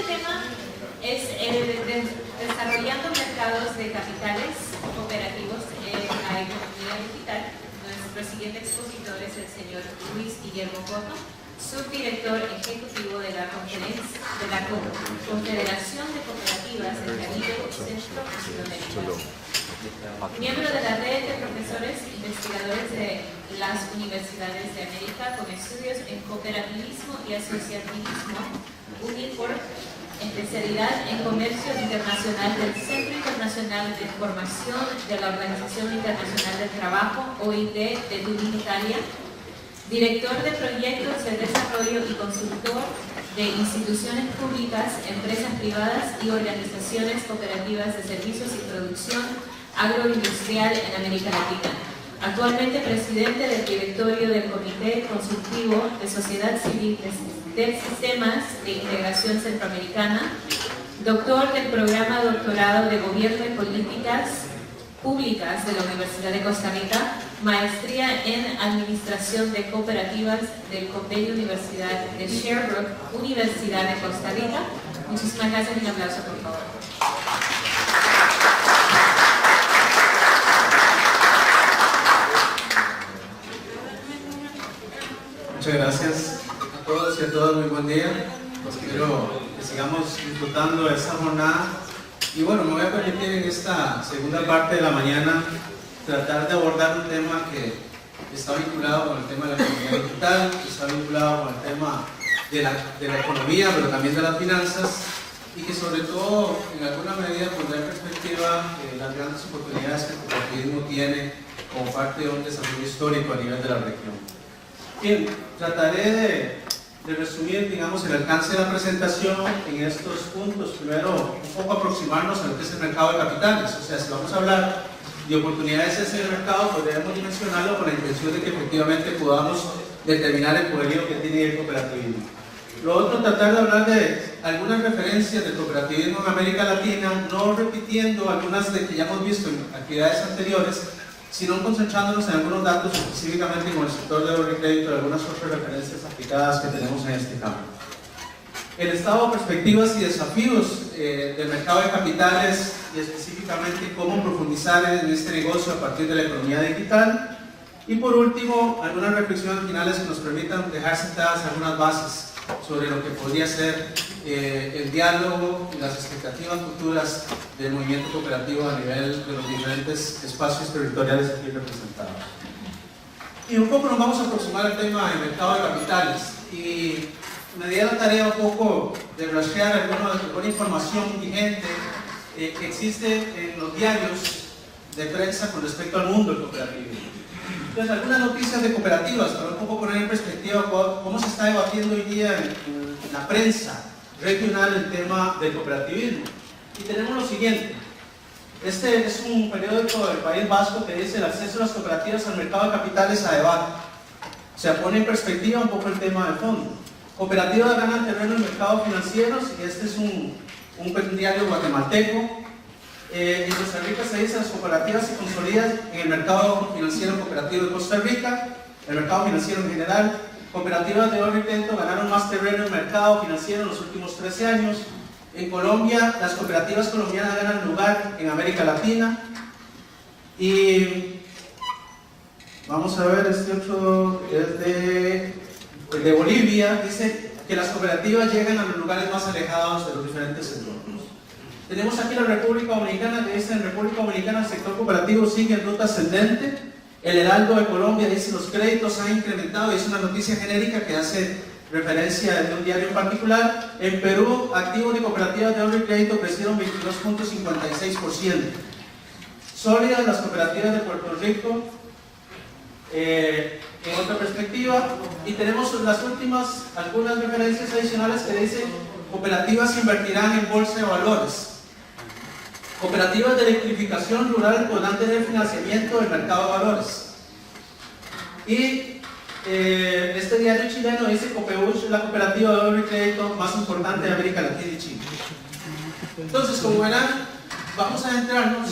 tema es desarrollando mercados de capitales cooperativos en la economía digital. Nuestro siguiente expositor es el señor Luis Guillermo Coto, subdirector ejecutivo de la Confederación de Cooperativas del Caribe Centro Sudamericano. Miembro de la red de profesores investigadores de las universidades de América con estudios en cooperativismo y asociativismo, UNICOR, especialidad en comercio internacional del Centro Internacional de Formación de la Organización Internacional del Trabajo, OIT, de Dublín, Italia, director de proyectos de desarrollo y consultor de instituciones públicas, empresas privadas y organizaciones cooperativas de servicios y producción agroindustrial en América Latina. Actualmente presidente del directorio del Comité Consultivo de Sociedad Civil de Sistemas de Integración Centroamericana, doctor del programa Doctorado de Gobierno y Políticas Públicas de la Universidad de Costa Rica, maestría en Administración de Cooperativas del Convenio Universidad de Sherbrooke, Universidad de Costa Rica. Muchísimas gracias y un aplauso, por favor. Muchas gracias a todos y a todas, muy buen día. Espero que sigamos disfrutando de esta jornada. Y bueno, me voy a permitir en esta segunda parte de la mañana tratar de abordar un tema que está vinculado con el tema de la economía digital, que está vinculado con el tema de la economía, pero también de las finanzas, y que sobre todo en alguna medida pondrá en perspectiva las grandes oportunidades que el cooperativismo tiene como parte de un desarrollo histórico a nivel de la región. Bien, trataré de resumir, digamos, el alcance de la presentación en estos puntos. Primero, un poco aproximarnos a lo que es el mercado de capitales. O sea, si vamos a hablar de oportunidades en ese mercado, podríamos dimensionarlo con la intención de que efectivamente podamos determinar el poderío que tiene el cooperativismo. Lo otro, tratar de hablar de algunas referencias del cooperativismo en América Latina, no repitiendo algunas de que ya hemos visto en actividades anteriores, sino concentrándonos en algunos datos específicamente con el sector de ahorro y crédito y algunas otras referencias aplicadas que tenemos en este campo. El estado de perspectivas y desafíos del mercado de capitales y específicamente cómo profundizar en este negocio a partir de la economía digital. Y por último, algunas reflexiones finales que nos permitan dejar sentadas algunas bases sobre lo que podría ser el diálogo y las expectativas futuras del movimiento cooperativo a nivel de los diferentes espacios territoriales aquí representados. Y un poco nos vamos a aproximar al tema del mercado de capitales, y me di la tarea un poco de rastrear alguna información vigente que existe en los diarios de prensa con respecto al mundo del cooperativismo. Entonces, algunas noticias de cooperativas para un poco poner en perspectiva cómo se está debatiendo hoy día en la prensa regional el tema del cooperativismo. Y tenemos lo siguiente: este es un periódico del País Vasco que dice: el acceso de las cooperativas al mercado de capitales a debate. O sea, pone en perspectiva un poco el tema de fondo. Cooperativas ganan terreno en mercados financieros, y este es un diario guatemalteco. En Costa Rica se dice: las cooperativas se consolidan en el mercado financiero cooperativo de Costa Rica, el mercado financiero en general. Cooperativas de ahorro y crédito ganaron más terreno en el mercado financiero en los últimos 13 años. En Colombia, las cooperativas colombianas ganan lugar en América Latina. Y vamos a ver, este otro es de Bolivia. Dice que las cooperativas llegan a los lugares más alejados de los diferentes entornos. Tenemos aquí la República Dominicana, que dice: en República Dominicana el sector cooperativo sigue en ruta ascendente. El Heraldo de Colombia dice: los créditos han incrementado, y es una noticia genérica que hace referencia de un diario en particular. En Perú, activos de cooperativas de ahorro y crédito crecieron 22.56%. Sólidas las cooperativas de Puerto Rico, en otra perspectiva. Y tenemos las últimas, algunas referencias adicionales que dicen: cooperativas invertirán en bolsa de valores. Cooperativas de electrificación rural podrán tener financiamiento del mercado de valores. Y este diario chileno dice: Copeuch es la cooperativa de ahorro y crédito más importante de América Latina y Chile. Entonces, como verán, vamos a adentrarnos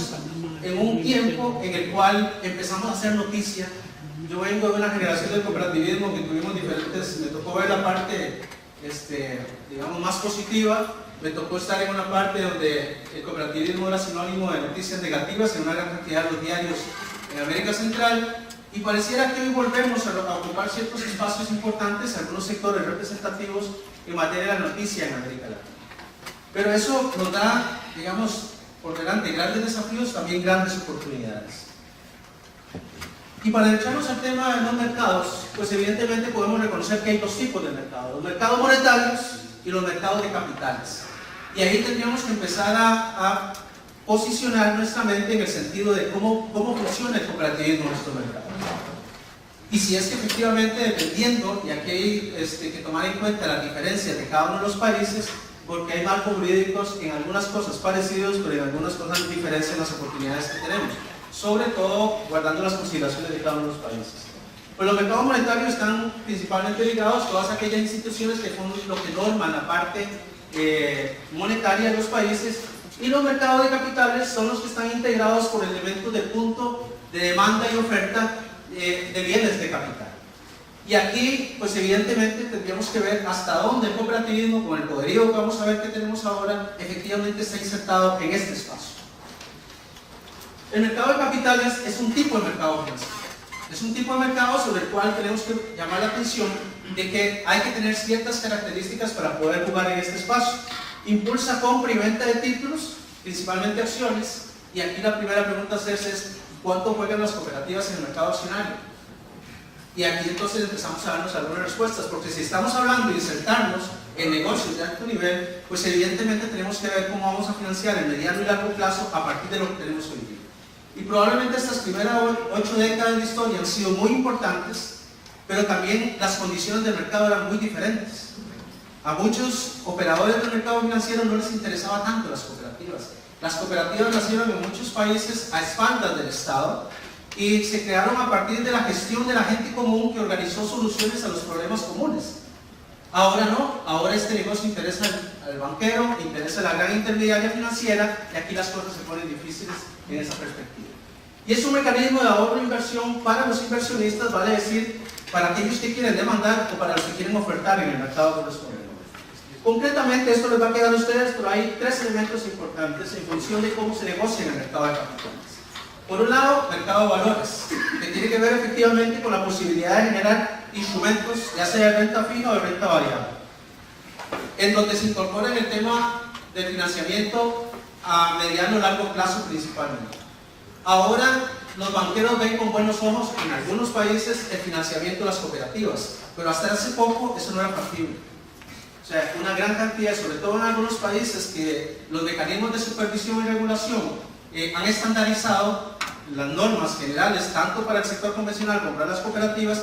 en un tiempo en el cual empezamos a hacer noticia. Yo vengo de una generación del cooperativismo que tuvimos diferentes, me tocó ver la parte digamos más positiva, me tocó estar en una parte donde el cooperativismo era sinónimo de noticias negativas en una gran cantidad de los diarios en América Central, y pareciera que hoy volvemos a ocupar ciertos espacios importantes, algunos sectores representativos en materia de la noticia en América Latina. Pero eso nos da, digamos, por delante grandes desafíos, también grandes oportunidades. Y para echarnos al tema de los mercados, pues evidentemente podemos reconocer que hay dos tipos de mercados: los mercados monetarios y los mercados de capitales. Y ahí tendríamos que empezar a posicionar nuestra mente en el sentido de cómo funciona el cooperativismo en estos mercados. Y si es que efectivamente, dependiendo, y aquí hay que tomar en cuenta las diferencias de cada uno de los países, porque hay marcos jurídicos en algunas cosas parecidos, pero en algunas cosas diferencian las oportunidades que tenemos, sobre todo guardando las consideraciones de cada uno de los países. Pues los mercados monetarios están principalmente ligados a todas aquellas instituciones que son lo que norman la parte monetaria de los países, y los mercados de capitales son los que están integrados por elementos de punto de demanda y oferta de bienes de capital. Y aquí, pues evidentemente tendríamos que ver hasta dónde el cooperativismo, con el poderío que vamos a ver que tenemos ahora, efectivamente está insertado en este espacio. El mercado de capitales es un tipo de mercado financiero. Es un tipo de mercado sobre el cual tenemos que llamar la atención de que hay que tener ciertas características para poder jugar en este espacio. Impulsa compra y venta de títulos, principalmente acciones, y aquí la primera pregunta a hacerse es: ¿cuánto juegan las cooperativas en el mercado accionario? Y aquí entonces empezamos a darnos algunas respuestas, porque si estamos hablando de insertarnos en negocios de alto nivel, pues evidentemente tenemos que ver cómo vamos a financiar en mediano y largo plazo a partir de lo que tenemos hoy día. Y probablemente estas primeras 8 décadas de historia han sido muy importantes, pero también las condiciones del mercado eran muy diferentes. A muchos operadores del mercado financiero no les interesaba tanto las cooperativas. Las cooperativas nacieron en muchos países a espaldas del Estado y se crearon a partir de la gestión de la gente común que organizó soluciones a los problemas comunes. Ahora no, ahora este negocio interesa al banquero, interesa a la gran intermediaria financiera, y aquí las cosas se ponen difíciles en esa perspectiva. Y es un mecanismo de ahorro e inversión para los inversionistas, vale decir, para aquellos que quieren demandar o para los que quieren ofertar en el mercado correspondiente. Concretamente, esto les va a quedar a ustedes, pero hay 3 elementos importantes en función de cómo se negocia en el mercado de capitales. Por un lado, mercado de valores, que tiene que ver efectivamente con la posibilidad de generar instrumentos, ya sea de renta fija o de renta variable, en donde se incorpora el tema del financiamiento a mediano y largo plazo principalmente. Ahora, los banqueros ven con buenos ojos en algunos países el financiamiento de las cooperativas, pero hasta hace poco eso no era factible. O sea, una gran cantidad, sobre todo en algunos países, que los mecanismos de supervisión y regulación han estandarizado las normas generales, tanto para el sector convencional como para las cooperativas,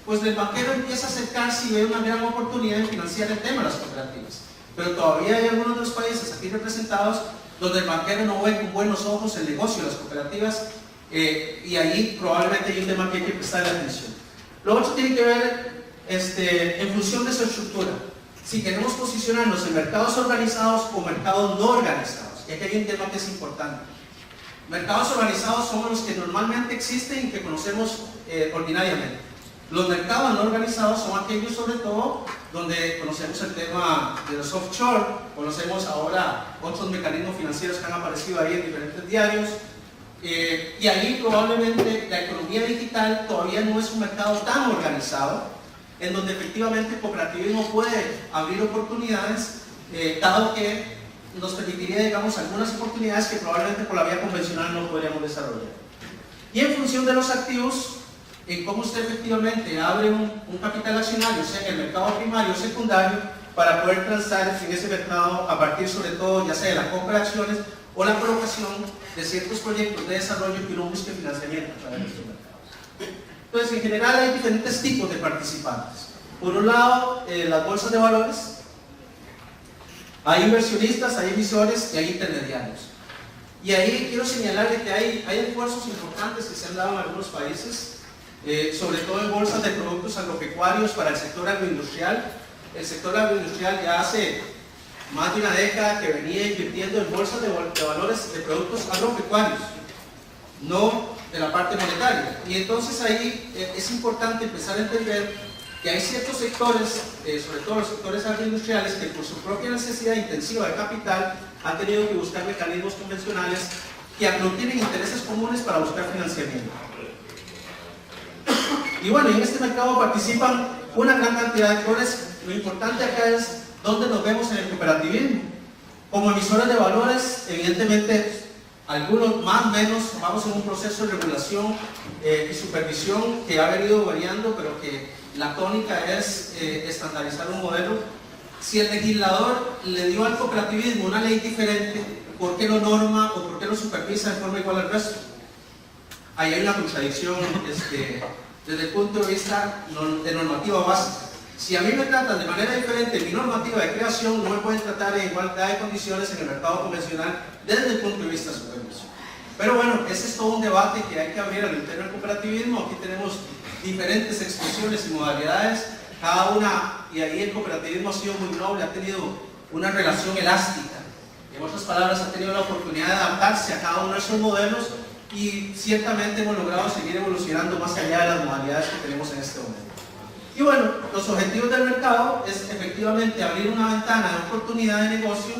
pues el banquero empieza a acercarse y ve una gran oportunidad en financiar el tema de las cooperativas. Pero todavía hay algunos de los países aquí representados donde el banquero no ve con buenos ojos el negocio de las cooperativas, y ahí probablemente hay un tema que hay que prestarle atención. Lo otro tiene que ver en función de su estructura. Si queremos posicionarnos en mercados organizados o mercados no organizados, y aquí hay un tema que es importante. Mercados organizados son los que normalmente existen y que conocemos ordinariamente. Los mercados no organizados son aquellos, sobre todo, donde conocemos el tema de los offshore, conocemos ahora otros mecanismos financieros que han aparecido ahí en diferentes diarios, y ahí probablemente la economía digital todavía no es un mercado tan organizado, en donde efectivamente el cooperativismo puede abrir oportunidades, dado que nos permitiría, digamos, algunas oportunidades que probablemente por la vía convencional no podríamos desarrollar. Y en función de los activos, en cómo usted efectivamente abre un capital accionario, sea en el mercado primario o secundario, para poder transar en ese mercado a partir sobre todo, ya sea de la compra de acciones o la colocación de ciertos proyectos de desarrollo que uno busque financiamiento para estos mercados. Entonces, en general hay diferentes tipos de participantes. Por un lado, las bolsas de valores. Hay inversionistas, hay emisores y hay intermediarios. Y ahí quiero señalar que hay esfuerzos importantes que se han dado en algunos países, sobre todo en bolsas de productos agropecuarios para el sector agroindustrial. El sector agroindustrial ya hace más de una década que venía invirtiendo en bolsas de valores de productos agropecuarios, no de la parte monetaria. Y entonces ahí es importante empezar a entender que hay ciertos sectores, sobre todo los sectores agroindustriales, que por su propia necesidad intensiva de capital han tenido que buscar mecanismos convencionales que aglutinen intereses comunes para buscar financiamiento. Y bueno, en este mercado participan una gran cantidad de actores. Lo importante acá es dónde nos vemos en el cooperativismo. Como emisores de valores, evidentemente, algunos más o menos, vamos en un proceso de regulación y supervisión que ha venido variando, pero que la tónica es estandarizar un modelo. Si el legislador le dio al cooperativismo una ley diferente, ¿por qué lo norma o por qué lo supervisa de forma igual al resto? Ahí hay una contradicción desde el punto de vista de normativa básica. Si a mí me tratan de manera diferente en mi normativa de creación, no me pueden tratar en igualdad de condiciones en el mercado convencional desde el punto de vista de supervisión. Pero bueno, ese es todo un debate que hay que abrir al interno del cooperativismo. Aquí tenemos diferentes expresiones y modalidades, cada una, y ahí el cooperativismo ha sido muy noble, ha tenido una relación elástica. En otras palabras, ha tenido la oportunidad de adaptarse a cada uno de esos modelos y ciertamente hemos logrado seguir evolucionando más allá de las modalidades que tenemos en este momento. Y bueno, los objetivos del mercado es efectivamente abrir una ventana de oportunidad de negocio,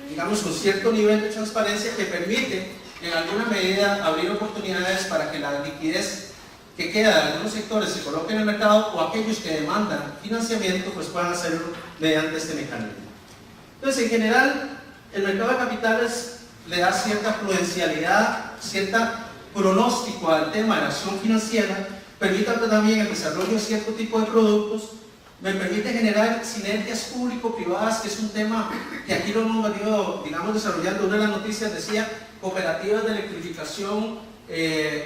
digamos con cierto nivel de transparencia que permite en alguna medida abrir oportunidades para que la liquidez que queda de algunos sectores se coloque en el mercado o aquellos que demandan financiamiento pues puedan hacerlo mediante este mecanismo. Entonces, en general, el mercado de capitales le da cierta prudencialidad, cierta pronóstico al tema de la acción financiera, permite también el desarrollo de cierto tipo de productos, me permite generar sinergias público-privadas, que es un tema que aquí lo hemos venido, digamos, desarrollando. Una de las noticias decía cooperativas de electrificación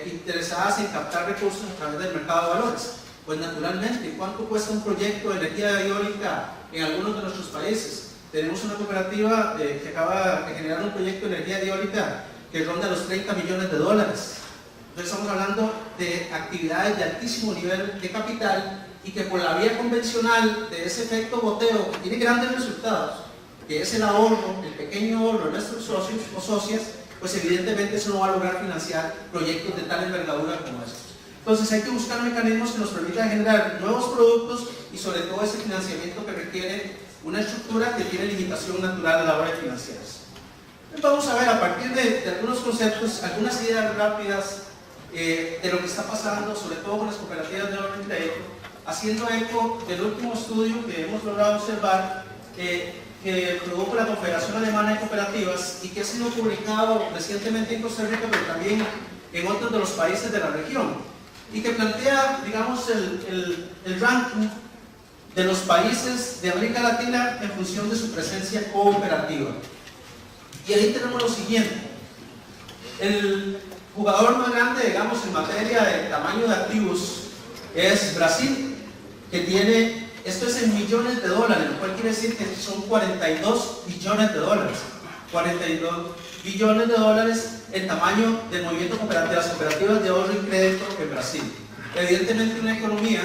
interesadas en captar recursos a través del mercado de valores. Pues naturalmente, ¿cuánto cuesta un proyecto de energía eólica en algunos de nuestros países? Tenemos una cooperativa que acaba de generar un proyecto de energía eólica que ronda los 30 millones de dólares. Entonces estamos hablando de actividades de altísimo nivel de capital y que por la vía convencional de ese efecto boteo que tiene grandes resultados, que es el ahorro, el pequeño ahorro de nuestros socios o socias, pues evidentemente eso no va a lograr financiar proyectos de tal envergadura como estos. Entonces hay que buscar mecanismos que nos permitan generar nuevos productos y sobre todo ese financiamiento que requiere una estructura que tiene limitación natural a la hora de financiarse. Entonces vamos a ver a partir de algunos conceptos, algunas ideas rápidas de lo que está pasando, sobre todo con las cooperativas de orden crédito, haciendo eco del último estudio que hemos logrado observar que produjo la Confederación Alemana de Cooperativas y que ha sido publicado recientemente en Costa Rica, pero también en otros de los países de la región, y que plantea, digamos, el ranking de los países de América Latina en función de su presencia cooperativa. Y ahí tenemos lo siguiente: el jugador más grande, digamos, en materia de tamaño de activos es Brasil, que tiene, esto es en millones de dólares, lo cual quiere decir que son 42 billones de dólares. 42 billones de dólares el tamaño del movimiento de las cooperativas de ahorro y crédito en Brasil. Evidentemente una economía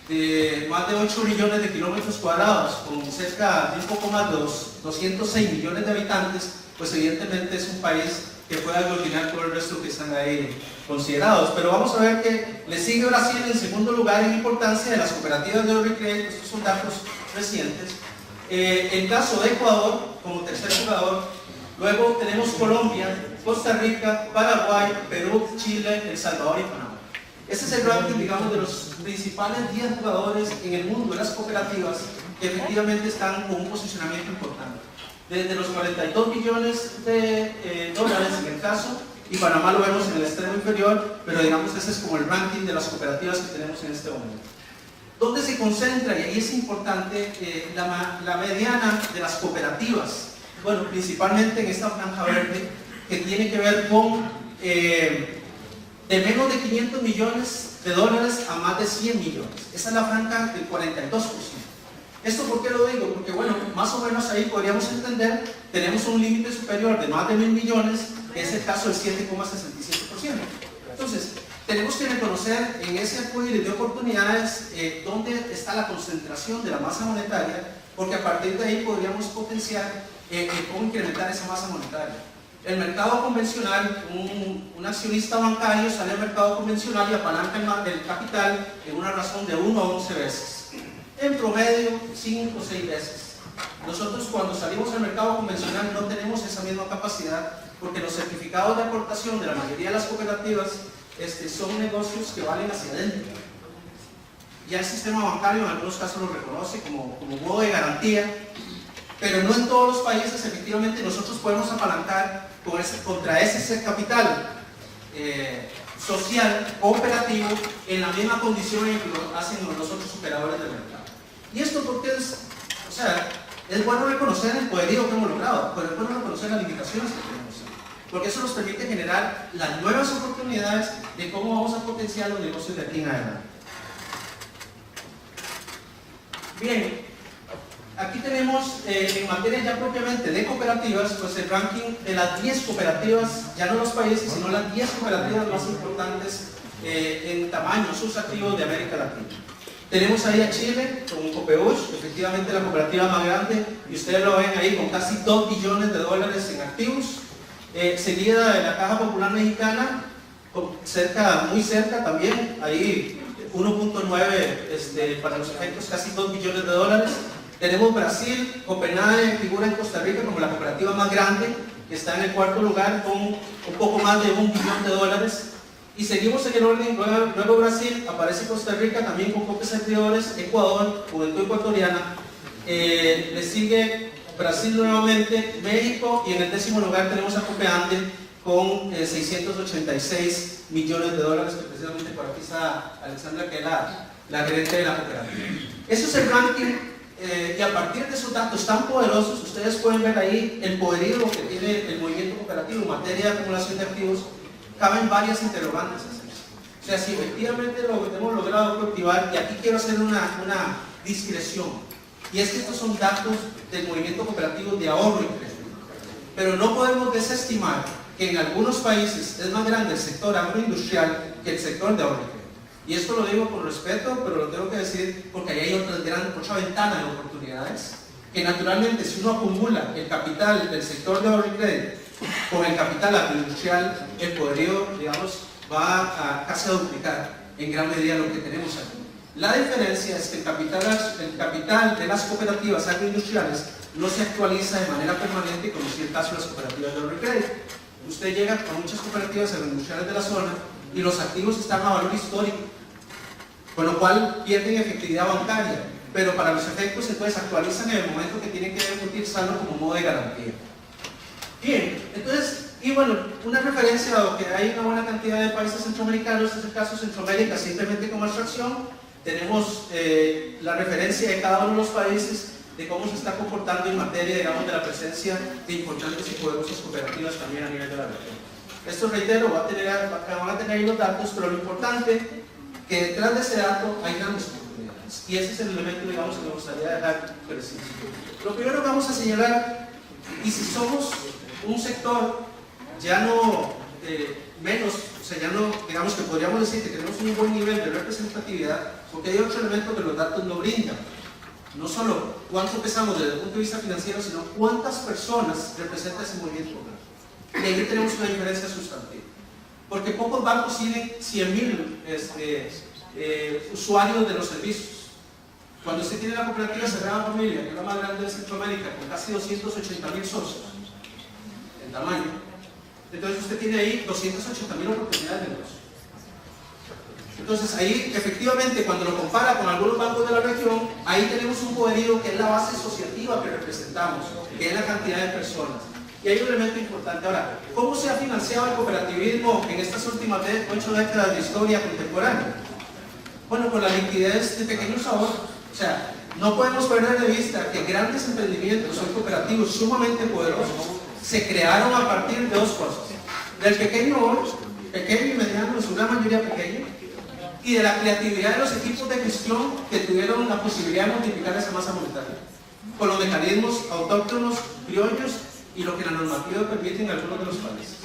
de más de 8 millones de kilómetros cuadrados, con cerca de un poco más de 206 millones de habitantes, pues evidentemente es un país que puede aglutinar por el resto que están ahí considerados. Pero vamos a ver que le sigue Brasil en segundo lugar en importancia de las cooperativas de ahorro y crédito. Estos son datos recientes. El caso de Ecuador como tercer jugador. Luego tenemos Colombia, Costa Rica, Paraguay, Perú, Chile, El Salvador y Panamá. Este es el ranking, digamos, de los principales 10 jugadores en el mundo de las cooperativas que efectivamente están con un posicionamiento importante. Desde los 42 billones de dólares en el caso, y Panamá lo vemos en el extremo inferior, pero digamos ese es como el ranking de las cooperativas que tenemos en este momento. ¿Dónde se concentra? Y ahí es importante la mediana de las cooperativas. Bueno, principalmente en esta franja verde, que tiene que ver con de menos de 500 millones de dólares a más de 100 millones. Esa es la franja del 42%. ¿Esto por qué lo digo? Porque bueno, más o menos ahí podríamos entender, tenemos un límite superior de más de 1.000 millones, que es el caso del 7,67%. Entonces, tenemos que reconocer en ese arcoíris de oportunidades dónde está la concentración de la masa monetaria, porque a partir de ahí podríamos potenciar cómo incrementar esa masa monetaria. El mercado convencional, un accionista bancario sale al mercado convencional y apalanca el capital en una razón de 1 a 11 veces. En promedio, 5 o 6 veces. Nosotros cuando salimos al mercado convencional no tenemos esa misma capacidad porque los certificados de aportación de la mayoría de las cooperativas son negocios que valen hacia adentro. Ya el sistema bancario en algunos casos lo reconoce como modo de garantía, pero no en todos los países efectivamente nosotros podemos apalancar contra ese capital social, cooperativo, en la misma condición en que lo hacen los otros operadores del mercado. Y esto porque es bueno reconocer el poderío que hemos logrado, pero es bueno reconocer las limitaciones que tenemos, porque eso nos permite generar las nuevas oportunidades de cómo vamos a potenciar los negocios de aquí en adelante. Bien, aquí tenemos en materia ya propiamente de cooperativas, pues el ranking de las 10 cooperativas, ya no los países, sino las 10 cooperativas más importantes en tamaño, sus activos de América Latina. Tenemos ahí a Chile con Copeuch, efectivamente la cooperativa más grande, y ustedes lo ven ahí con casi $2 billones en activos, seguida de la Caja Popular Mexicana, muy cerca también, ahí 1.9 para los efectos, casi $2 billones. Tenemos Brasil, Copenhague figura en Costa Rica como la cooperativa más grande, que está en el 4º lugar con un poco más de $1 billón. Y seguimos en el orden, luego Brasil, aparece Costa Rica también con pocos servidores, Ecuador, Juventud Ecuatoriana, le sigue Brasil nuevamente, México, y en el 10º lugar tenemos a Copeande con $686 millones, que precisamente por aquí está Alexandra, que es la gerente de la cooperativa. Eso es el ranking, y a partir de esos datos tan poderosos, ustedes pueden ver ahí el poderío que tiene el movimiento cooperativo en materia de acumulación de activos. Caben varias interrogantes. O sea, si efectivamente lo hemos logrado cultivar, y aquí quiero hacer una discreción, y es que estos son datos del movimiento cooperativo de ahorro y crédito, pero no podemos desestimar que en algunos países es más grande el sector agroindustrial que el sector de ahorro y crédito. Y esto lo digo con respeto, pero lo tengo que decir porque ahí hay otra ventana de oportunidades, que naturalmente si uno acumula el capital del sector de ahorro y crédito con el capital agroindustrial, el poderío, digamos, va a casi a duplicar en gran medida lo que tenemos aquí. La diferencia es que el capital de las cooperativas agroindustriales no se actualiza de manera permanente, como si es el caso de las cooperativas de ahorro y crédito. Usted llega a muchas cooperativas agroindustriales de la zona y los activos están a valor histórico, con lo cual pierden efectividad bancaria, pero para los efectos entonces actualizan en el momento que tienen que utilizarlo como modo de garantía. Bien, entonces, y bueno, una referencia a que hay una buena cantidad de países centroamericanos, es el caso de Centroamérica, simplemente como abstracción. Tenemos la referencia de cada uno de los países de cómo se está comportando en materia, digamos, de la presencia de importantes y poderosas cooperativas también a nivel de la región. Esto, reitero, van a tener ahí los datos, pero lo importante que detrás de ese dato hay grandes oportunidades, y ese es el elemento, digamos, que me gustaría dejar preciso. Lo primero que vamos a señalar, y si somos un sector ya no menos, o sea, ya no, digamos que podríamos decir que tenemos un buen nivel de representatividad, porque hay otro elemento que los datos no brindan. No solo cuánto pesamos desde el punto de vista financiero, sino cuántas personas representa ese movimiento cooperativo. Y ahí tenemos una diferencia sustantiva. Porque pocos bancos tienen 100.000 usuarios de los servicios. Cuando usted tiene la cooperativa Sagrada Familia, que es la más grande de Centroamérica, con casi 280.000 socios en tamaño, entonces usted tiene ahí 280.000 oportunidades de negocio. Entonces ahí, efectivamente, cuando lo compara con algunos bancos de la región, ahí tenemos un poderío que es la base asociativa que representamos, que es la cantidad de personas. Y hay un elemento importante. Ahora, ¿cómo se ha financiado el cooperativismo en estas últimas 8 décadas de historia contemporánea? Bueno, con la liquidez de pequeños ahorros. O sea, no podemos perder de vista que grandes emprendimientos son cooperativos sumamente poderosos. Se crearon a partir de dos cosas: del pequeño ahorro, pequeño y mediano, en su gran mayoría pequeño, y de la creatividad de los equipos de gestión que tuvieron la posibilidad de multiplicar esa masa monetaria con los mecanismos autóctonos, criollos y lo que la normativa permite en algunos de los países.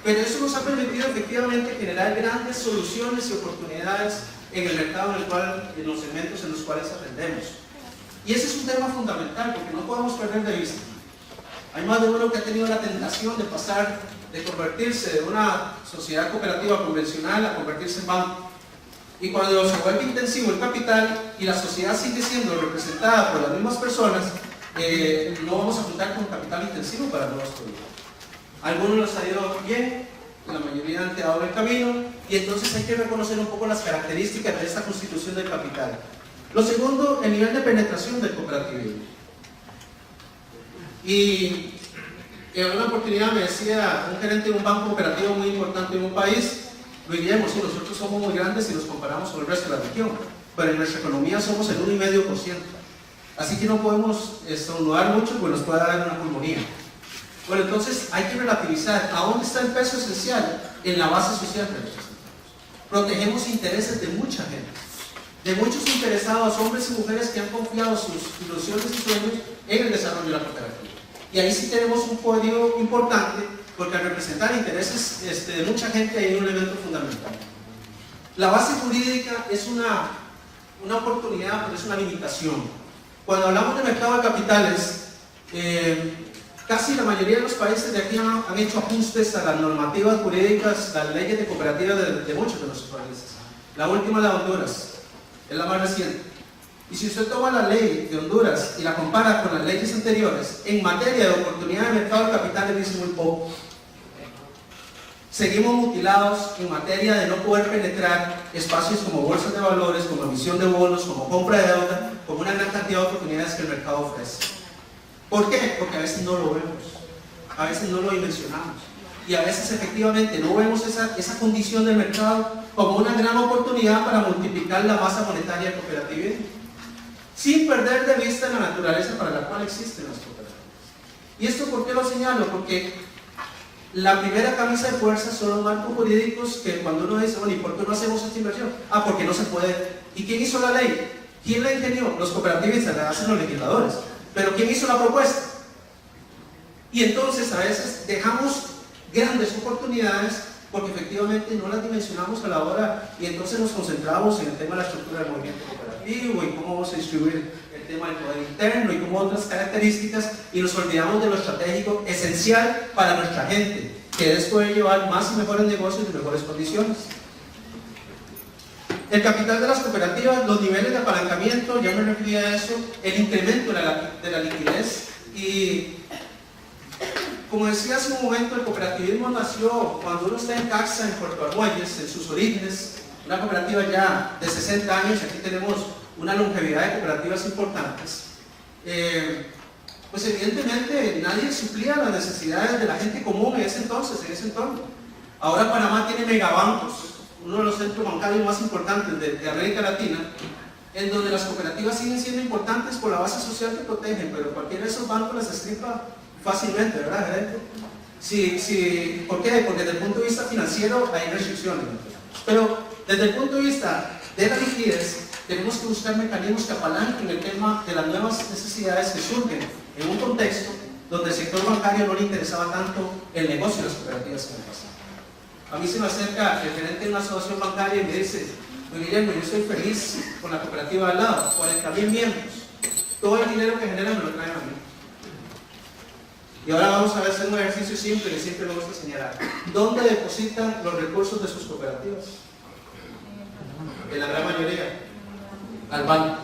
Pero eso nos ha permitido efectivamente generar grandes soluciones y oportunidades en el mercado en los segmentos en los cuales atendemos. Y ese es un tema fundamental, porque no podemos perder de vista Hay más de uno que ha tenido la tentación de pasar, de convertirse de una sociedad cooperativa convencional a convertirse en banco. Y cuando se vuelve intensivo el capital y la sociedad sigue siendo representada por las mismas personas, no vamos a contar con capital intensivo para nuevos proyectos. Algunos les ha ido bien, la mayoría han quedado en el camino, y entonces hay que reconocer un poco las características de esta constitución del capital. Lo segundo, el nivel de penetración del cooperativismo. Y en una oportunidad me decía un gerente de un banco cooperativo muy importante en un país: Luis Guillermo, sí, nosotros somos muy grandes si nos comparamos con el resto de la región, pero en nuestra economía somos el 1,5%. Así que no podemos estornudar mucho porque nos puede dar una pulmonía. Bueno, entonces hay que relativizar. ¿A dónde está el peso esencial? En la base social que representamos. Protegemos intereses de mucha gente, de muchos interesados, hombres y mujeres que han confiado sus ilusiones y sueños en el desarrollo de la cooperativa. Y ahí sí tenemos un podio importante, porque al representar intereses de mucha gente hay un elemento fundamental. La base jurídica es una oportunidad, pero es una limitación. Cuando hablamos de mercado de capitales, casi la mayoría de los países de aquí han hecho ajustes a las normativas jurídicas, las leyes de cooperativas de muchos de nuestros países. La última es la de Honduras, es la más reciente. Y si usted toma la ley de Honduras y la compara con las leyes anteriores, en materia de oportunidad de mercado de capitales dice muy poco. Seguimos mutilados en materia de no poder penetrar espacios como bolsas de valores, como emisión de bonos, como compra de deuda, como una gran cantidad de oportunidades que el mercado ofrece. ¿Por qué? Porque a veces no lo vemos, a veces no lo dimensionamos, y a veces efectivamente no vemos esa condición del mercado como una gran oportunidad para multiplicar la masa monetaria cooperativa, sin perder de vista la naturaleza para la cual existen las cooperativas. ¿Y esto por qué lo señalo? Porque la primera camisa de fuerza son los marcos jurídicos, que cuando uno dice, bueno, ¿y por qué no hacemos esta inversión? Ah, porque no se puede. ¿Y quién hizo la ley? ¿Quién la ingenió? Los cooperativistas, la hacen los legisladores. Pero ¿quién hizo la propuesta? Y entonces a veces dejamos grandes oportunidades porque efectivamente no las dimensionamos a la hora, y entonces nos concentramos en el tema de la estructura del movimiento cooperativo y cómo vamos a distribuir el tema del poder interno y cómo otras características, y nos olvidamos de lo estratégico esencial para nuestra gente, que es poder llevar más y mejores negocios y mejores condiciones. El capital de las cooperativas, los niveles de apalancamiento, ya me referí a eso, el incremento de la liquidez. Y como decía hace un momento, el cooperativismo nació cuando uno está en Caxa, en Puerto Armuelles, en sus orígenes, una cooperativa ya de 60 años. Aquí tenemos una longevidad de cooperativas importantes. Pues evidentemente nadie suplía las necesidades de la gente común en ese entonces, en ese entorno. Ahora Panamá tiene megabancos, uno de los centros bancarios más importantes de América Latina, en donde las cooperativas siguen siendo importantes por la base social que protegen, pero cualquiera de esos bancos las estripa fácilmente, ¿verdad, gerente? Sí, ¿por qué? Porque desde el punto de vista financiero hay restricciones, pero desde el punto de vista de la liquidez tenemos que buscar mecanismos que apalanquen el tema de las nuevas necesidades que surgen en un contexto donde el sector bancario no le interesaba tanto el negocio de las cooperativas en el pasado. A mí se me acerca el gerente de una asociación bancaria y me dice: Luis Guillermo, yo estoy feliz con la cooperativa al lado, 40,000 miembros, todo el dinero que genera me lo traen a mí. Y ahora vamos a hacer un ejercicio simple que siempre me gusta señalar. ¿Dónde depositan los recursos de sus cooperativas? En la gran mayoría, al banco.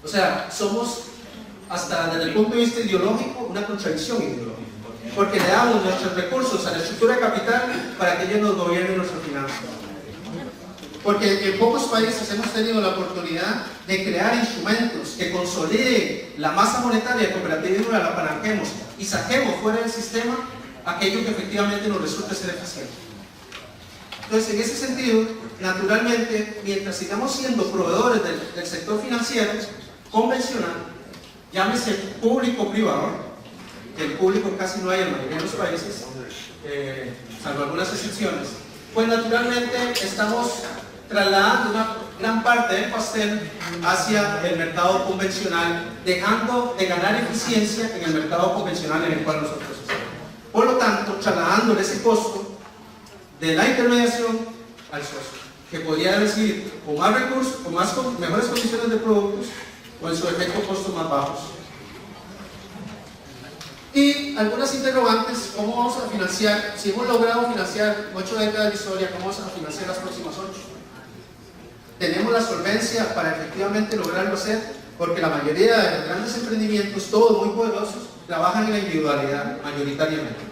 O sea, somos, hasta desde el punto de vista ideológico, una contradicción ideológica, porque le damos nuestros recursos a la estructura de capital para que ellos nos gobiernen nuestras finanzas. Porque en pocos países hemos tenido la oportunidad de crear instrumentos que consoliden la masa monetaria del cooperativismo y la apalanquemos y saquemos fuera del sistema aquello que efectivamente nos resulte ser eficiente. Entonces, en ese sentido, naturalmente, mientras sigamos siendo proveedores del sector financiero convencional, llámese público-privado, que el público casi no hay en la mayoría de los países, salvo algunas excepciones, pues naturalmente estamos trasladando una gran parte del pastel hacia el mercado convencional, dejando de ganar eficiencia en el mercado convencional en el cual nosotros estamos. Por lo tanto, trasladándole ese costo de la intermediación al socio, que podría recibir con más recursos, con mejores condiciones de productos, o en su efecto costos más bajos. Y algunas interrogantes: ¿cómo vamos a financiar? Si hemos logrado financiar 8 décadas de historia, ¿cómo vamos a financiar las próximas 8? ¿Tenemos la solvencia para efectivamente lograrlo hacer? Porque la mayoría de los grandes emprendimientos, todos muy poderosos, trabajan en la individualidad mayoritariamente.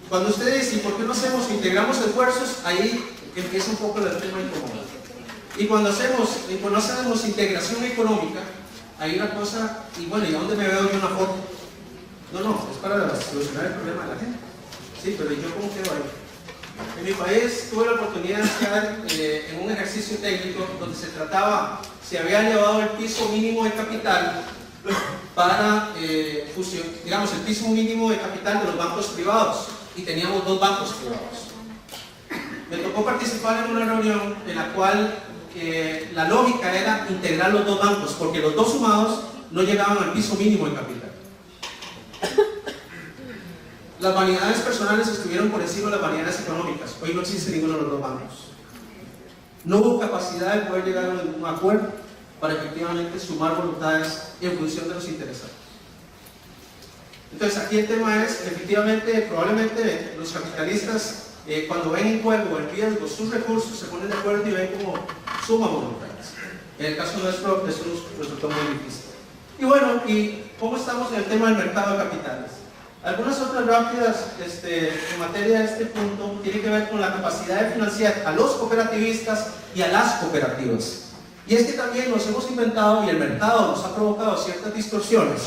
Cuando usted dice, ¿por qué no hacemos, integramos esfuerzos? Ahí empieza un poco el tema económico. Y cuando no hacemos integración económica, hay una cosa, y bueno, ¿y a dónde me veo yo una foto? No, es para solucionar el problema de la gente. Sí, pero ¿y yo cómo quedo ahí? En mi país tuve la oportunidad de estar en un ejercicio técnico donde se trataba, se había llevado el piso mínimo de capital para digamos, el piso mínimo de capital de los bancos privados, y teníamos 2 bancos privados. Me tocó participar en una reunión en la cual la lógica era integrar los 2 bancos, porque los 2 sumados no llegaban al piso mínimo de capital. Las vanidades personales estuvieron por encima de las vanidades económicas. Hoy no existe ninguno de los 2 bancos. No hubo capacidad de poder llegar a un acuerdo para efectivamente sumar voluntades en función de los interesados. Entonces aquí el tema es, efectivamente, probablemente los capitalistas, cuando ven en juego, en riesgo sus recursos, se ponen de acuerdo y ven cómo suman voluntades. En el caso nuestro, eso nos resultó muy difícil. Y bueno, ¿y cómo estamos en el tema del mercado de capitales? Algunas otras rápidas en materia de este punto tienen que ver con la capacidad de financiar a los cooperativistas y a las cooperativas. Y es que también nos hemos inventado, y el mercado nos ha provocado ciertas distorsiones,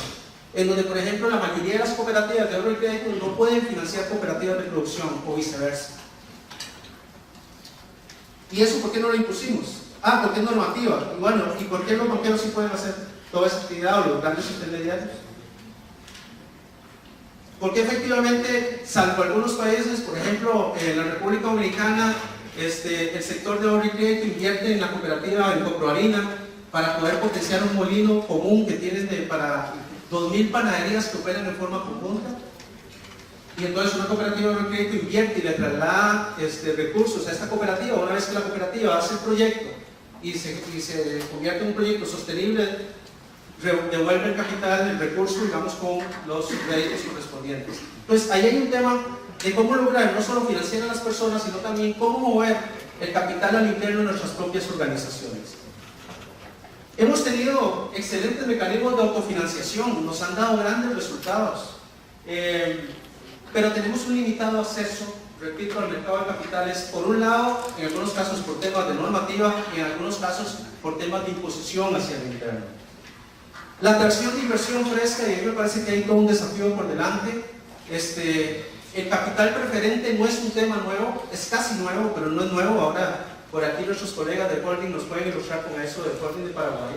en donde, por ejemplo, la mayoría de las cooperativas de ahorro y crédito no pueden financiar cooperativas de producción o viceversa. ¿Y eso por qué no lo impusimos? Porque es normativa. Y bueno, ¿y por qué los banqueros sí pueden hacer toda esa actividad, o los grandes intermediarios? Porque efectivamente, salvo algunos países, por ejemplo, en la República Dominicana, el sector de ahorro y crédito invierte en la cooperativa en Coproharina para poder potenciar un molino común que tienen para 2.000 panaderías que operan en forma conjunta. Y entonces una cooperativa de ahorro y crédito invierte y le traslada recursos a esta cooperativa. Una vez que la cooperativa hace el proyecto y se convierte en un proyecto sostenible, devuelve el capital, el recurso, digamos, con los créditos correspondientes. Entonces, ahí hay un tema de cómo lograr no solo financiar a las personas, sino también cómo mover el capital al interno de nuestras propias organizaciones. Hemos tenido excelentes mecanismos de autofinanciación, nos han dado grandes resultados, pero tenemos un limitado acceso, repito, al mercado de capitales, por un lado, en algunos casos por temas de normativa y en algunos casos por temas de imposición hacia el interno. La atracción de inversión fresca, y a mí me parece que hay todo un desafío por delante. El capital preferente no es un tema nuevo, es casi nuevo, pero no es nuevo. Ahora, por aquí nuestros colegas de holding nos pueden ilustrar con eso, del holding de Paraguay,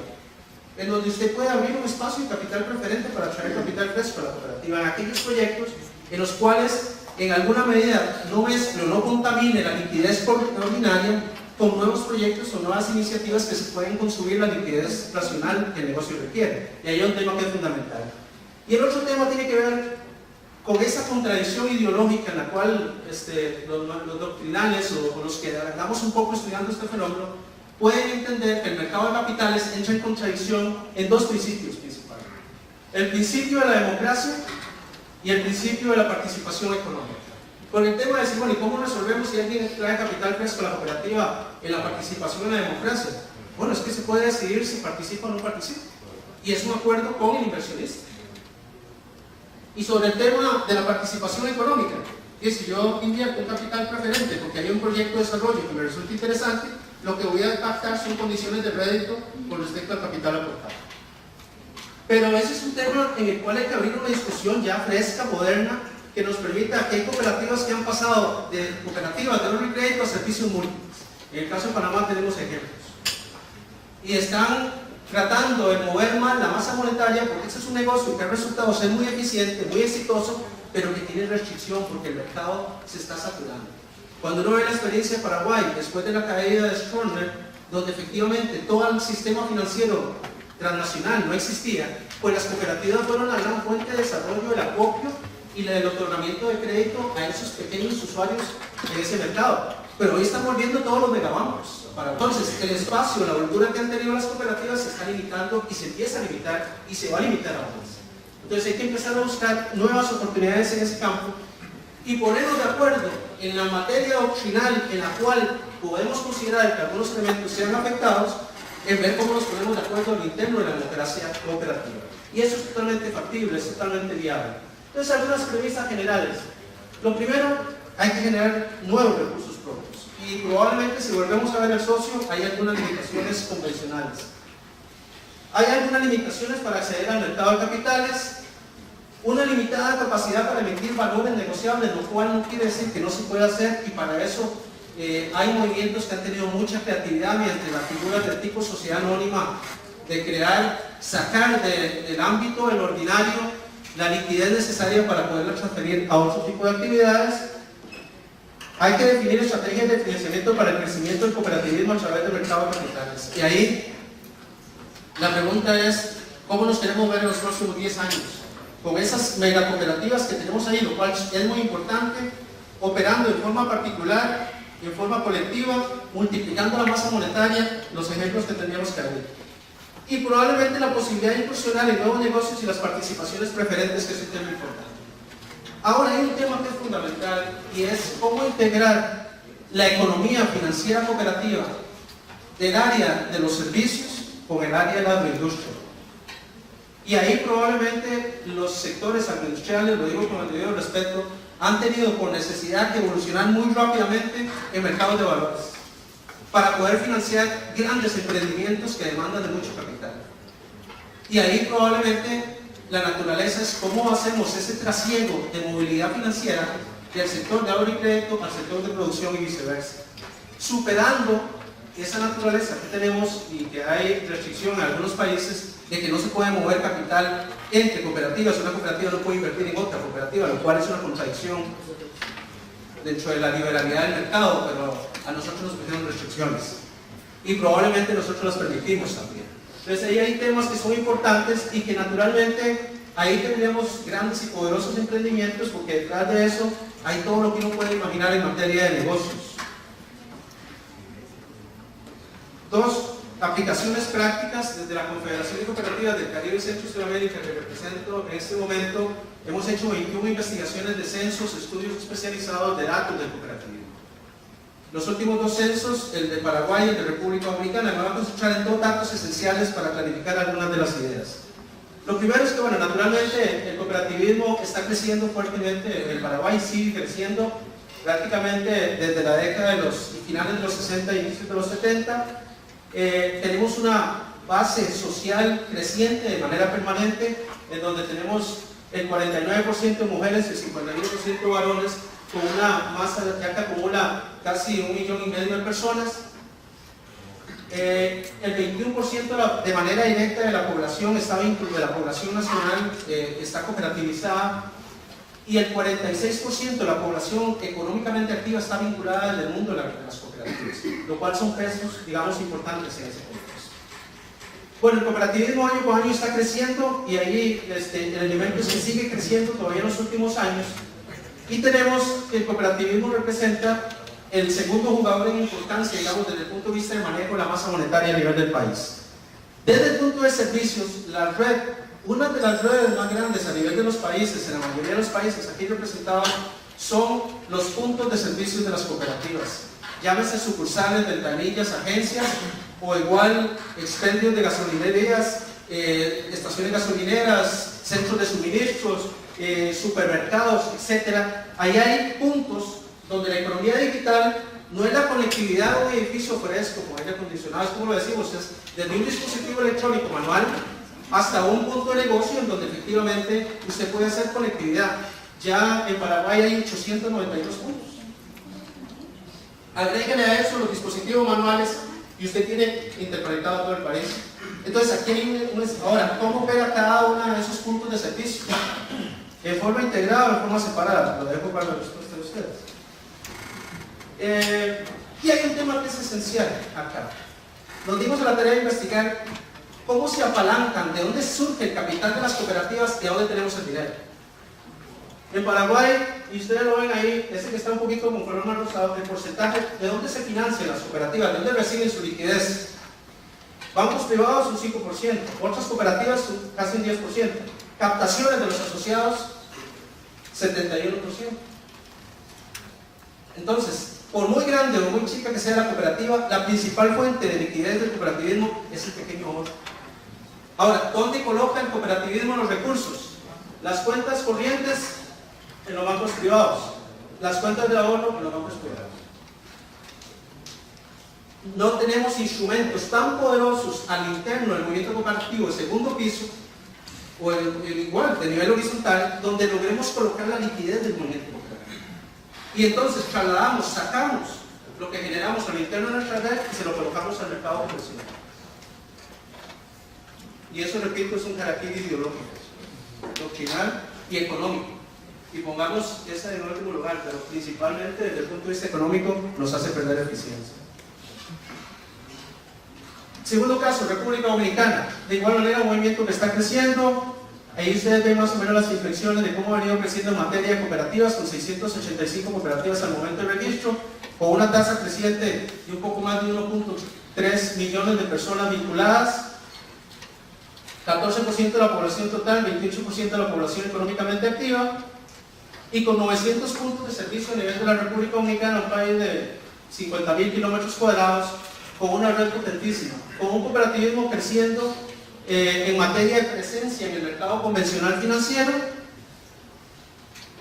en donde usted puede abrir un espacio de capital preferente para traer capital fresco a la cooperativa en aquellos proyectos en los cuales, en alguna medida, no mezcle o no contamine la liquidez ordinaria con nuevos proyectos o nuevas iniciativas que se pueden consumir la liquidez racional que el negocio requiere. Y ahí hay un tema que es fundamental. Y el otro tema tiene que ver con esa contradicción ideológica en la cual los doctrinales o los que andamos un poco estudiando este fenómeno pueden entender que el mercado de capitales entra en contradicción en 2 principios principales: el principio de la democracia y el principio de la participación económica. Con el tema de decir, bueno, ¿y cómo resolvemos si alguien trae capital fresco a la cooperativa en la participación en la democracia? Bueno, es que se puede decidir si participa o no participa, y es un acuerdo con el inversionista. Y sobre el tema de la participación económica, que si yo invierto un capital preferente porque hay un proyecto de desarrollo que me resulta interesante, lo que voy a pactar son condiciones de rédito con respecto al capital aportado. Pero ese es un tema en el cual hay que abrir una discusión ya fresca, moderna, que nos permita, que hay cooperativas que han pasado de cooperativas de ahorro y crédito a servicios múltiples. En el caso de Panamá tenemos ejemplos. Y están tratando de mover más la masa monetaria, porque ese es un negocio que ha resultado ser muy eficiente, muy exitoso, pero que tiene restricción porque el mercado se está saturando. Cuando uno ve la experiencia de Paraguay, después de la caída de Stroessner, donde efectivamente todo el sistema financiero transnacional no existía, pues las cooperativas fueron la gran fuente de desarrollo del acopio y del otorgamiento de crédito a esos pequeños usuarios en ese mercado. Pero hoy estamos viendo todos los megabancos. Entonces, el espacio, la holgura que han tenido las cooperativas se está limitando y se empieza a limitar y se va a limitar aún más. Entonces hay que empezar a buscar nuevas oportunidades en ese campo y ponernos de acuerdo en la materia doctrinal en la cual podemos considerar que algunos elementos sean afectados, en ver cómo nos ponemos de acuerdo al interno de la democracia cooperativa. Y eso es totalmente factible, es totalmente viable. Entonces, algunas premisas generales. Lo primero, hay que generar nuevos recursos propios. Y probablemente, si volvemos a ver el socio, hay algunas limitaciones convencionales. Hay algunas limitaciones para acceder al mercado de capitales, una limitada capacidad para emitir valores negociables, lo cual no quiere decir que no se pueda hacer, y para eso hay movimientos que han tenido mucha creatividad mediante las figuras del tipo sociedad anónima, de crear, sacar del ámbito del ordinario la liquidez necesaria para poderla transferir a otro tipo de actividades. Hay que definir estrategias de financiamiento para el crecimiento del cooperativismo a través del mercado de capitales. Y ahí la pregunta es, ¿cómo nos queremos ver en los próximos 10 años? Con esas megacooperativas que tenemos ahí, lo cual es muy importante, operando en forma particular, en forma colectiva, multiplicando la masa monetaria, los ejemplos que tendríamos que abrir. Y probablemente la posibilidad de incursionar en nuevos negocios y las participaciones preferentes, que es un tema importante. Ahora hay un tema que es fundamental y es cómo integrar la economía financiera cooperativa del área de los servicios con el área de la agroindustria. Y ahí probablemente los sectores agroindustriales, lo digo con el debido respeto, han tenido por necesidad de evolucionar muy rápidamente en mercados de valores para poder financiar grandes emprendimientos que demandan de mucho capital. Y ahí probablemente la naturaleza es cómo hacemos ese trasiego de movilidad financiera del sector de ahorro y crédito al sector de producción y viceversa, superando esa naturaleza que tenemos y que hay restricción en algunos países de que no se puede mover capital entre cooperativas. Una cooperativa no puede invertir en otra cooperativa, lo cual es una contradicción dentro de la liberalidad del mercado, pero a nosotros nos pusieron restricciones y probablemente nosotros las permitimos también. Entonces ahí hay temas que son importantes y que naturalmente ahí tendremos grandes y poderosos emprendimientos, porque detrás de eso hay todo lo que uno puede imaginar en materia de negocios. Dos, aplicaciones prácticas. Desde la Confederación de Cooperativas del Caribe y Centro y Sudamérica, que represento en este momento, hemos hecho 21 investigaciones de censos, estudios especializados de datos del cooperativismo. Los últimos dos censos, el de Paraguay y el de República Dominicana, me voy a concentrar en dos datos esenciales para clarificar algunas de las ideas. Lo primero es que, bueno, naturalmente el cooperativismo está creciendo fuertemente en Paraguay, sigue creciendo prácticamente desde la década de los finales de los 60 y inicios de los 70. Tenemos una base social creciente de manera permanente, en donde tenemos el 49% mujeres y el 51% varones, con una masa ya que acumula casi 1,5 millones de personas. El 21% de manera directa de la población de la población nacional está cooperativizada, y el 46% de la población económicamente activa está vinculada al mundo de las cooperativas, lo cual son pesos, digamos, importantes en ese contexto. Bueno, el cooperativismo año con año está creciendo, y ahí el elemento es que sigue creciendo todavía en los últimos años, y tenemos que el cooperativismo representa el segundo jugador en importancia, digamos, desde el punto de vista de manejo de la masa monetaria a nivel del país. Desde el punto de servicios, la red, una de las redes más grandes a nivel de los países, en la mayoría de los países aquí representados, son los puntos de servicios de las cooperativas. Llámese sucursales, ventanillas, agencias, o igual expendios de gasolinerías, estaciones gasolineras, centros de suministros, supermercados, etc. Ahí hay puntos donde la economía digital no es la conectividad de un edificio fresco con aire acondicionado, es como lo decimos, es desde un dispositivo electrónico manual hasta un punto de negocio en donde efectivamente usted puede hacer conectividad. Ya en Paraguay hay 892 puntos. Agréguenle a eso los dispositivos manuales y usted tiene interconectado todo el país. Entonces aquí hay ahora, ¿cómo pega cada uno de esos puntos de servicio? ¿En forma integrada o en forma separada? Lo dejo para la respuesta de ustedes. Y hay un tema que es esencial acá. Nos dimos a la tarea de investigar cómo se apalancan, de dónde surge el capital de las cooperativas y a dónde tenemos el dinero. En Paraguay, y ustedes lo ven ahí, ese que está un poquito con color más rosado, el porcentaje de dónde se financian las cooperativas, de dónde reciben su liquidez. Bancos privados un 5%, otras cooperativas casi un 10%. Captaciones de los asociados, 71%. Entonces, por muy grande o muy chica que sea la cooperativa, la principal fuente de liquidez del cooperativismo es el pequeño ahorro. Ahora, ¿dónde coloca el cooperativismo los recursos? Las cuentas corrientes en los bancos privados, las cuentas de ahorro en los bancos privados. No tenemos instrumentos tan poderosos al interno del movimiento cooperativo de segundo piso o igual de nivel horizontal, donde logremos colocar la liquidez del movimiento cooperativo. Y entonces trasladamos, sacamos lo que generamos al interno de nuestra red y se lo colocamos al mercado comercial. Y eso, repito, es un carácter ideológico, doctrinal y económico. Y pongamos esa en último lugar, pero principalmente desde el punto de vista económico nos hace perder eficiencia. Segundo caso, República Dominicana. De igual manera, un movimiento que está creciendo. Ahí ustedes ven más o menos las inflexiones de cómo ha venido creciendo en materia de cooperativas, con 685 cooperativas al momento del registro, con una tasa creciente de un poco más de 1.3 millones de personas vinculadas, 14% de la población total, 28% de la población económicamente activa, y con 900 puntos de servicio a nivel de la República Dominicana, un país de 50.000 kilómetros cuadrados, con una red potentísima, con un cooperativismo creciendo en materia de presencia en el mercado convencional financiero,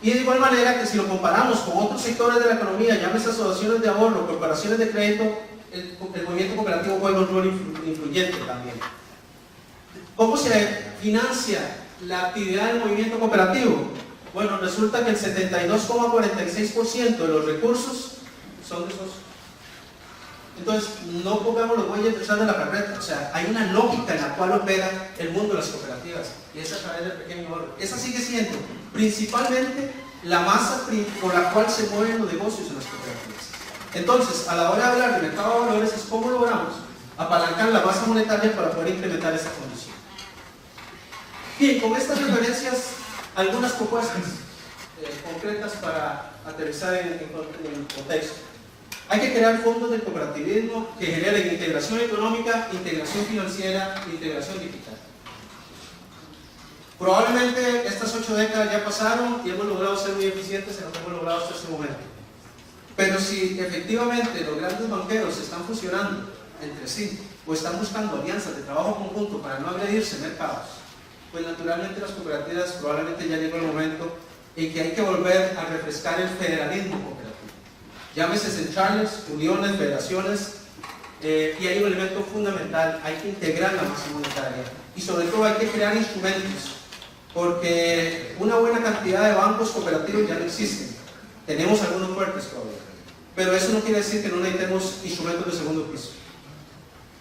y de igual manera que si lo comparamos con otros sectores de la economía, llámese asociaciones de ahorro, corporaciones de crédito, el movimiento cooperativo juega un rol influyente también. ¿Cómo se financia la actividad del movimiento cooperativo? Bueno, resulta que el 72,46% de los recursos son de socios. Entonces, no pongamos los bueyes detrás de la carreta. O sea, hay una lógica en la cual opera el mundo de las cooperativas, y es a través del pequeño ahorro. Esa sigue siendo principalmente la masa por la cual se mueven los negocios en las cooperativas. Entonces, a la hora de hablar del mercado de valores, es cómo logramos apalancar la masa monetaria para poder incrementar esta condición. Bien, con estas referencias, algunas propuestas concretas para aterrizar en el contexto. Hay que crear fondos del cooperativismo que generen integración económica, integración financiera e integración digital. Probablemente estas 8 décadas ya pasaron y hemos logrado ser muy eficientes en lo que hemos logrado hasta este momento. Pero si efectivamente los grandes banqueros están fusionando entre sí o están buscando alianzas de trabajo conjunto para no agredirse en mercados, pues naturalmente las cooperativas probablemente ya llegó el momento en que hay que volver a refrescar el federalismo cooperativo. Llámese centrales, uniones, federaciones, y hay un elemento fundamental: hay que integrar la masa monetaria y sobre todo hay que crear instrumentos, porque una buena cantidad de bancos cooperativos ya no existen. Tenemos algunos fuertes todavía, pero eso no quiere decir que no necesitemos instrumentos de segundo piso.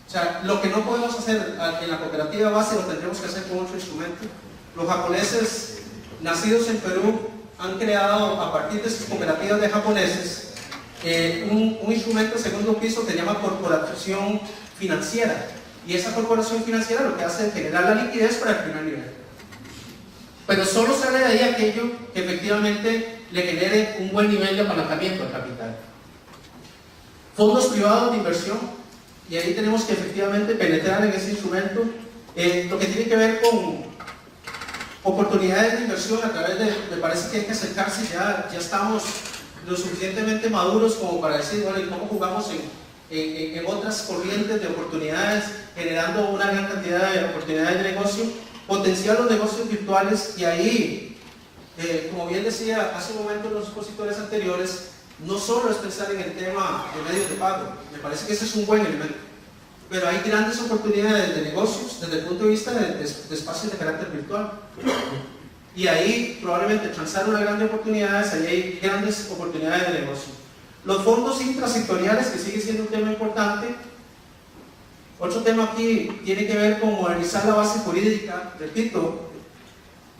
O sea, lo que no podemos hacer en la cooperativa base lo tendremos que hacer con otro instrumento. Los japoneses, nacidos en Perú, han creado a partir de sus cooperativas de japoneses un instrumento de segundo piso que se llama corporación financiera, y esa corporación financiera lo que hace es generar la liquidez para el primer nivel, pero solo sale de ahí aquello que efectivamente le genere un buen nivel de apalancamiento al capital. Fondos privados de inversión, y ahí tenemos que efectivamente penetrar en ese instrumento, lo que tiene que ver con oportunidades de inversión a través de, me parece que hay que acercarse, ya estamos lo suficientemente maduros como para decir, bueno, ¿y cómo jugamos en otras corrientes de oportunidades, generando una gran cantidad de oportunidades de negocio, potenciar los negocios virtuales? Y ahí, como bien decía hace un momento los expositores anteriores, no solo es pensar en el tema de medios de pago, me parece que ese es un buen elemento, pero hay grandes oportunidades de negocios desde el punto de vista de espacios de carácter virtual. Y ahí probablemente transar unas grandes oportunidades, ahí hay grandes oportunidades de negocio. Los fondos intrasectoriales, que sigue siendo un tema importante. Otro tema aquí tiene que ver con modernizar la base jurídica. Repito,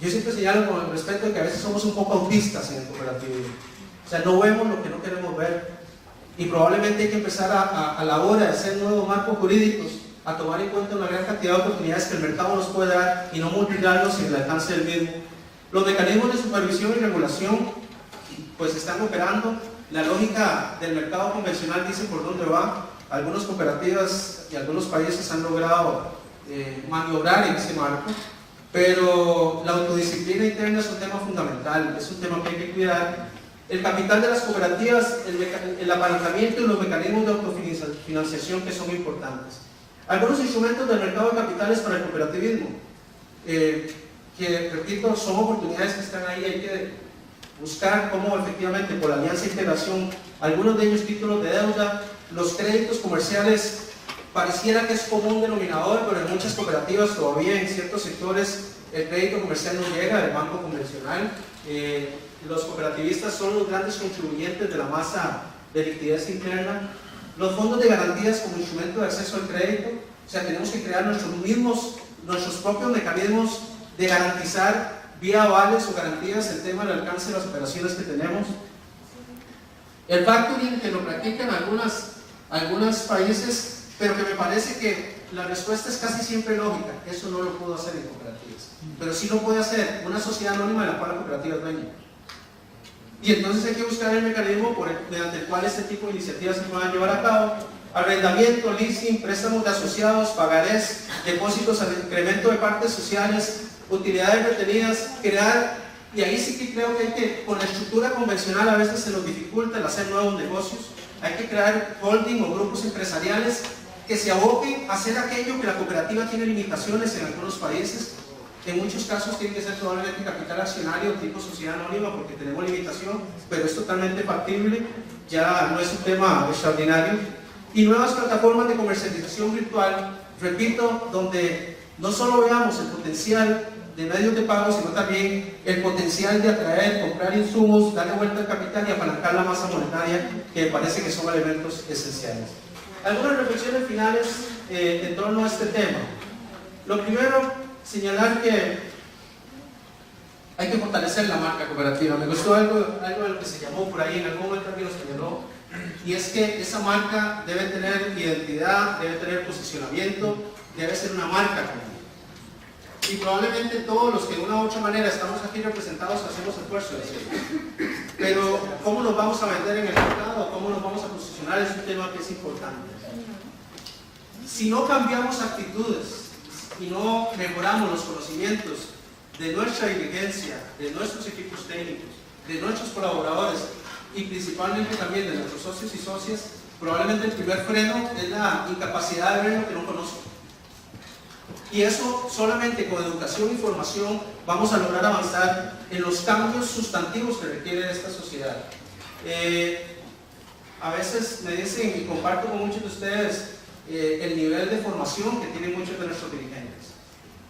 yo siempre señalo con el respeto de que a veces somos un poco autistas en el cooperativismo. O sea, no vemos lo que no queremos ver. Y probablemente hay que empezar a la hora de hacer nuevos marcos jurídicos, a tomar en cuenta una gran cantidad de oportunidades que el mercado nos puede dar y no multiplicarlos en el alcance del mismo. Los mecanismos de supervisión y regulación pues están operando. La lógica del mercado convencional dice por dónde va. Algunas cooperativas y algunos países han logrado maniobrar en ese marco. pero la autodisciplina interna es un tema fundamental, es un tema que hay que cuidar. El capital de las cooperativas, el apalancamiento y los mecanismos de autofinanciación que son importantes. Algunos instrumentos del mercado de capitales para el cooperativismo, que repito, son oportunidades que están ahí, hay que buscar cómo efectivamente por alianza e integración, algunos de ellos títulos de deuda, los créditos comerciales, pareciera que es común denominador, pero en muchas cooperativas todavía en ciertos sectores el crédito comercial no llega del banco convencional. Los cooperativistas son los grandes contribuyentes de la masa de liquidez interna. Los fondos de garantías como instrumento de acceso al crédito, o sea, tenemos que crear nuestros propios mecanismos de garantizar vía avales o garantías el tema del alcance de las operaciones que tenemos. El factoring, que lo practican algunos países, pero que me parece que la respuesta es casi siempre lógica. Eso no lo puedo hacer en cooperativas, pero sí lo puede hacer una sociedad anónima de la cual la cooperativa es dueña. Y entonces hay que buscar el mecanismo mediante el cual este tipo de iniciativas se puedan llevar a cabo. Arrendamiento, leasing, préstamos de asociados, pagarés, depósitos al incremento de partes sociales, utilidades retenidas, crear, y ahí sí que creo que hay que, con la estructura convencional a veces se nos dificulta el hacer nuevos negocios. Hay que crear holding o grupos empresariales que se aboquen a hacer aquello que la cooperativa tiene limitaciones en algunos países. En muchos casos tiene que ser probablemente capital accionario tipo sociedad anónima porque tenemos limitación, pero es totalmente factible, ya no es un tema extraordinario. Y nuevas plataformas de comercialización virtual, repito, donde no solo veamos el potencial de medios de pago, sino también el potencial de atraer, comprar insumos, darle vuelta al capital y apalancar la masa monetaria, que me parece que son elementos esenciales. Algunas reflexiones finales en torno a este tema. Lo primero, señalar que hay que fortalecer la marca cooperativa. Me gustó algo de lo que se llamó por ahí, en algún momento alguien lo señaló, y es que esa marca debe tener identidad, debe tener posicionamiento, debe ser una marca común. Y probablemente todos los que de una u otra manera estamos aquí representados hacemos esfuerzo de hacerlo. Pero cómo nos vamos a vender en el mercado, cómo nos vamos a posicionar es un tema que es importante. Si no cambiamos actitudes y no mejoramos los conocimientos de nuestra dirigencia, de nuestros equipos técnicos, de nuestros colaboradores y principalmente también de nuestros socios y socias, probablemente el primer freno es la incapacidad de ver lo que no conozco. Y eso solamente con educación y formación vamos a lograr avanzar en los cambios sustantivos que requiere esta sociedad. A veces me dicen, y comparto con muchos de ustedes, el nivel de formación que tienen muchos de nuestros dirigentes.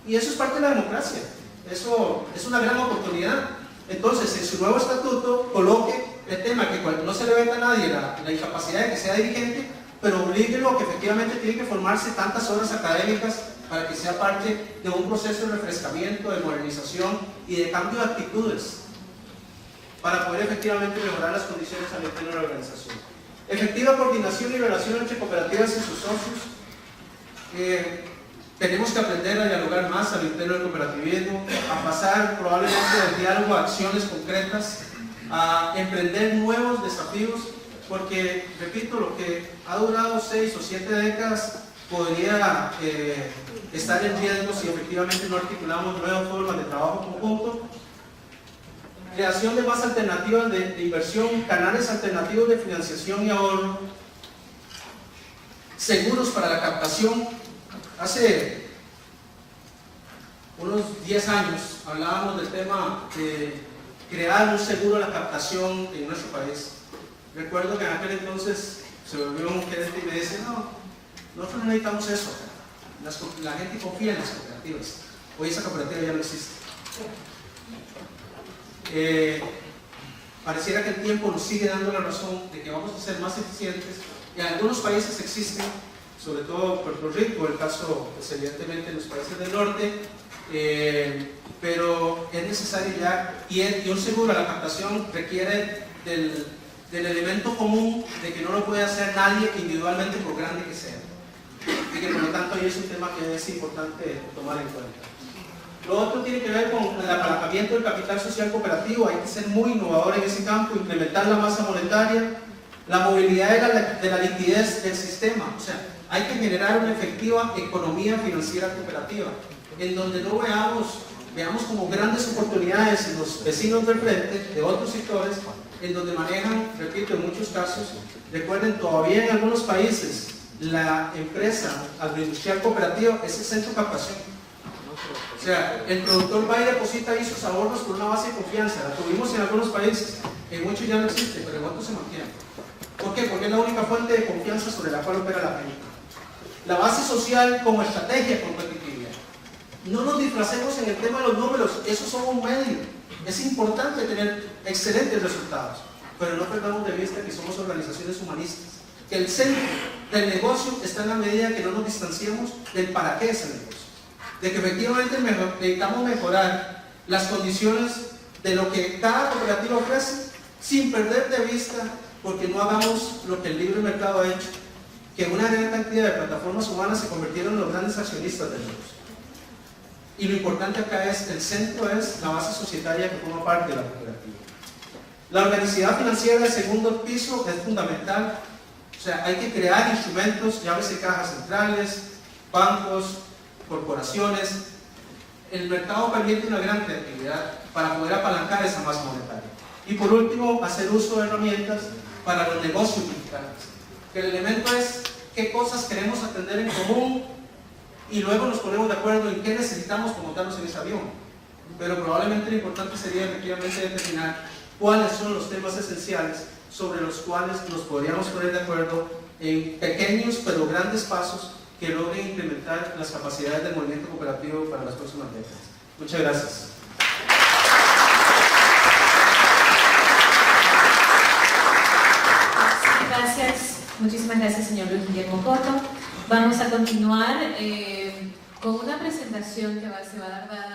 Y eso es parte de la democracia, eso es una gran oportunidad. Entonces, en su nuevo estatuto, coloque el tema que no se le veta a nadie la incapacidad de que sea dirigente, pero oblíguelo a que efectivamente tiene que formarse tantas horas académicas para que sea parte de un proceso de refrescamiento, de modernización y de cambio de actitudes, para poder efectivamente mejorar las condiciones al interior de la organización. Efectiva coordinación y relación entre cooperativas y sus socios. Tenemos que aprender a dialogar más al interior del cooperativismo, a pasar probablemente del diálogo a acciones concretas, a emprender nuevos desafíos, porque, repito, lo que ha durado 6 o 7 décadas podría estar en riesgo si efectivamente no articulamos nuevas formas de trabajo conjunto. Creación de más alternativas de inversión, canales alternativos de financiación y ahorro, seguros para la captación. Hace unos 10 años hablábamos del tema de crear un seguro a la captación en nuestro país. Recuerdo que en aquel entonces se volvió un gerente y me dice, no, nosotros no necesitamos eso, la gente confía en las cooperativas. Hoy esa cooperativa ya no existe. Pareciera que el tiempo nos sigue dando la razón de que vamos a ser más eficientes, y en algunos países existen, sobre todo Puerto Rico, el caso pues, evidentemente en los países del norte, pero es necesario ya, y un seguro a la captación requiere del elemento común de que no lo puede hacer nadie individualmente por grande que sea, y que por lo tanto ahí es un tema que es importante tomar en cuenta. Lo otro tiene que ver con el apalancamiento del capital social cooperativo. Hay que ser muy innovador en ese campo, implementar la masa monetaria, la movilidad de la liquidez del sistema. O sea, hay que generar una efectiva economía financiera cooperativa, en donde no veamos veamos como grandes oportunidades en los vecinos del frente, de otros sectores, en donde manejan, repito, en muchos casos, recuerden, todavía en algunos países, la empresa agroindustrial cooperativa es el centro de captación. O sea, el productor va y deposita ahí sus ahorros por una base de confianza. La tuvimos en algunos países, en muchos ya no existe, pero en otros se mantiene. ¿Por qué? Porque es la única fuente de confianza sobre la cual opera la película. La base social como estrategia de competitividad. No nos disfracemos en el tema de los números, esos son un medio. Es importante tener excelentes resultados, pero no perdamos de vista que somos organizaciones humanistas, que el centro del negocio está en la medida que no nos distanciemos del para qué es el negocio, de que efectivamente necesitamos mejorar las condiciones de lo que cada cooperativa ofrece sin perder de vista, porque no hagamos lo que el libre mercado ha hecho, que una gran cantidad de plataformas humanas se convirtieron en los grandes accionistas del negocio. Y lo importante acá es, el centro es la base societaria que forma parte de la cooperativa. La organicidad financiera del segundo piso es fundamental. O sea, hay que crear instrumentos, llámese cajas centrales, bancos, corporaciones. El mercado permite una gran creatividad para poder apalancar esa masa monetaria. Y por último, hacer uso de herramientas para los negocios digitales. Que el elemento es qué cosas queremos atender en común y luego nos ponemos de acuerdo en qué necesitamos para montarnos en ese avión. Pero probablemente lo importante sería efectivamente determinar cuáles son los temas esenciales sobre los cuales nos podríamos poner de acuerdo en pequeños pero grandes pasos que logren incrementar las capacidades del movimiento cooperativo para las próximas décadas. Muchas gracias. Gracias, muchísimas gracias, señor Luis Guillermo Coto. Vamos a continuar con una presentación que se va a dar dada